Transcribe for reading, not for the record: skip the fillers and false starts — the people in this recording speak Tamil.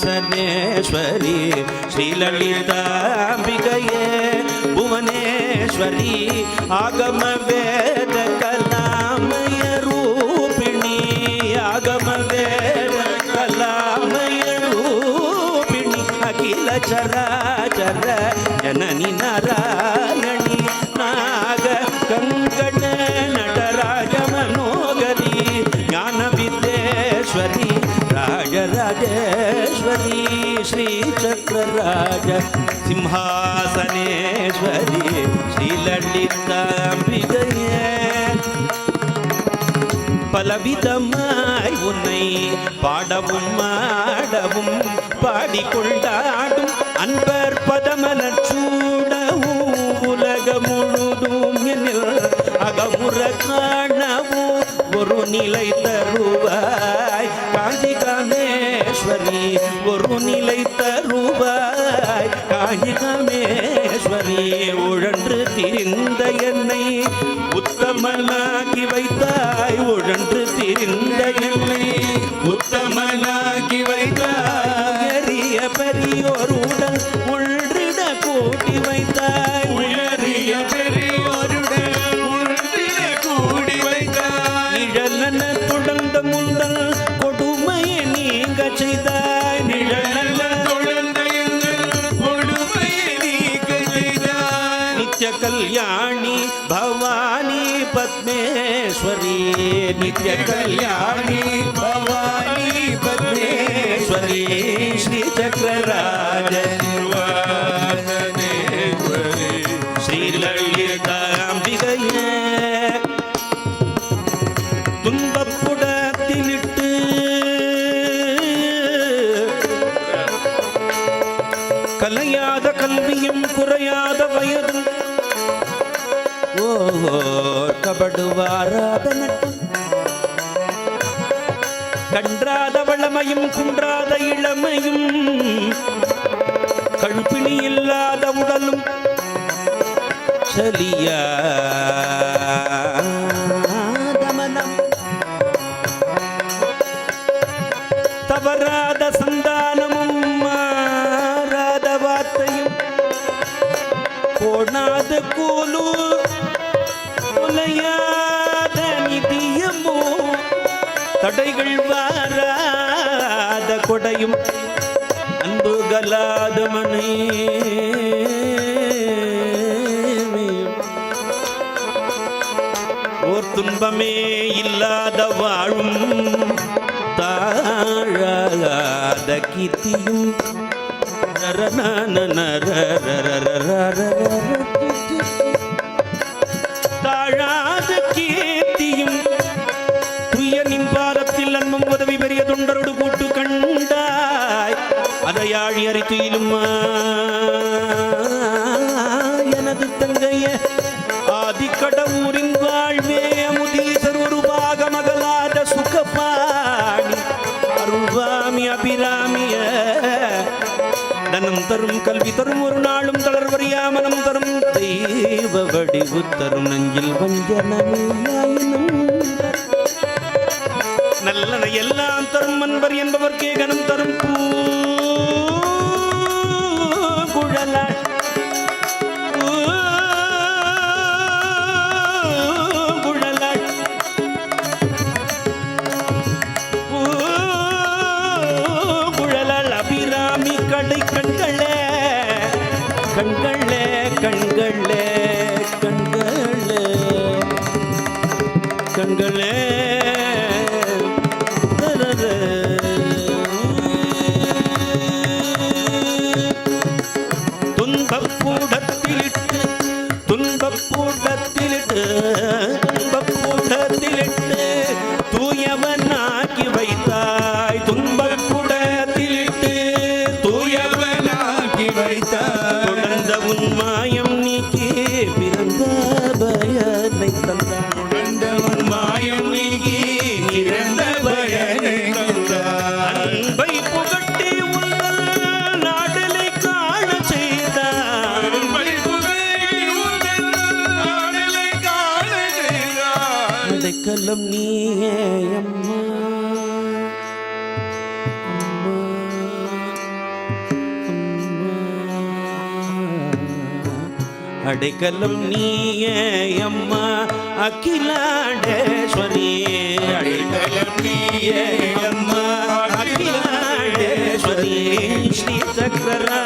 चक्रराजसिंहासनेश्वरी श्रीललिताम्बिकये भुवनेश्वरी आगम वेद कलामय रूपिणी आगम वेद कलामय रूपिणी अखिल चराचर जननी नारायणी नाग कंगण नटराज मनोगरी ज्ञान विद्येश्वरी राजराजेश्वरी श्री चक्रराज सिंहासनेश्वरी श्रीललिताम्बिकये பலவிதமாய் உன்னை பாடவும் ஆடவும் பாடிக்கொண்டாடும் அன்பர் பதமலர் சூடவும் உலக முழுதும் எனில் அகமுற காணவும் ஒரு நிலை தருவாய் காஞ்சி காமேஸ்வரி ஒரு நிலை தருவாய் காஞ்சி காமேஸ்வரி உழன்று திரிந்த என்னை உத்தமனாகி வைத்தாய் உழன்று திரிந்த என்னை உத்தமனாகி வைத்தாய் எரிய பெரியோருடன் உள்றிட கூட்டி வைத்தாய் உயரிய பெரியோருடன் உள்றிட கூடி வைத்தாய் நிழலன தொடர்ந்த முந்தல் கொடுமையை நீங்க செய்தாய் நிழலன தொடர்ந்த கொடுமையை நீங்க செய்தாய் நித்ய கல்யாணி भवानी पद्मेश्वरी नित्य कल्याणी भवानी पद्मेश्वरी श्री चक्रराज श्री ललिताम्बिकये துன்பப்புடத்திலிட்டு கலையாத கல்வியும் குறையாத வயதும் கபடுவாராத நட்பும் கன்றாத வளமையும் குன்றாத இளமையும் கழுப்பிணி இல்லாத உடலும் சலியாத மனம் தவறாத சந்தானமும் மாறாத வார்த்தையும் கோணாத கூலூர் நிதியமோ தடைகள் வாராத கொடையும் அன்பு கலாத மனை ஓர் துன்பமே இல்லாத வாழும் தாழாத கீர்த்தியும் தாழாத கீர்த்தியும் துயனின் பாரத்தில் அன்பும் உதவி பெரிய தொண்டரோடு கூட்டு கண்டாய் அதையாழி அறிக்கையிலும் எனது தங்கைய ஆதிக்கடவுரின் வாழ்வே அமுதீசர் ஒரு பாக மகளாத சுகபாணி அருள்வாமி அபிராமிய தனம் தரும் கல்வி தரும் ஒரு நாளும் தளர்வறியா மனம் தரும் தெய்வ வடிவு தரும் நெஞ்சில் வஞ்சனமில்லாயினும் நல்லன எல்லாம் தரும் அன்பர் என்பவர்க்கே கனம் தரும் குழலாய் குழலால் அபிராமி கடை கண்களே கண்களே கண்களே கண்களே கண்களே துன்பப்பூடத்திலிட்டு துன்பப்பூடத்திலிட்டு துன்பப்பூடத்திலிட்டு தூயவனாக்கி வைத்தாய் துன்பப்பூடத்திலிட்டு தூயவனாக்கி வைத்தாய் தொடர்ந்த உன் மாயம் நீக்கி பிறந்த பயனை தந்தாய் தொடர்ந்த உன் மாயம் நீக்கி பிறந்த பயனை தந்தாய் அன்பை புகட்டி உங்கள் நாடலை காண செய்தாய் அன்பை புகட்டி உங்கள் நாடலை காண செய்தாய் கலம் நீயே அம்மா அடைக்கலம் நீயே அம்மா அகிலாண்டேஸ்வரி அடைக்கலம் நீயே அம்மா அகிலாண்டேஸ்வரி ஸ்ரீ சக்கரா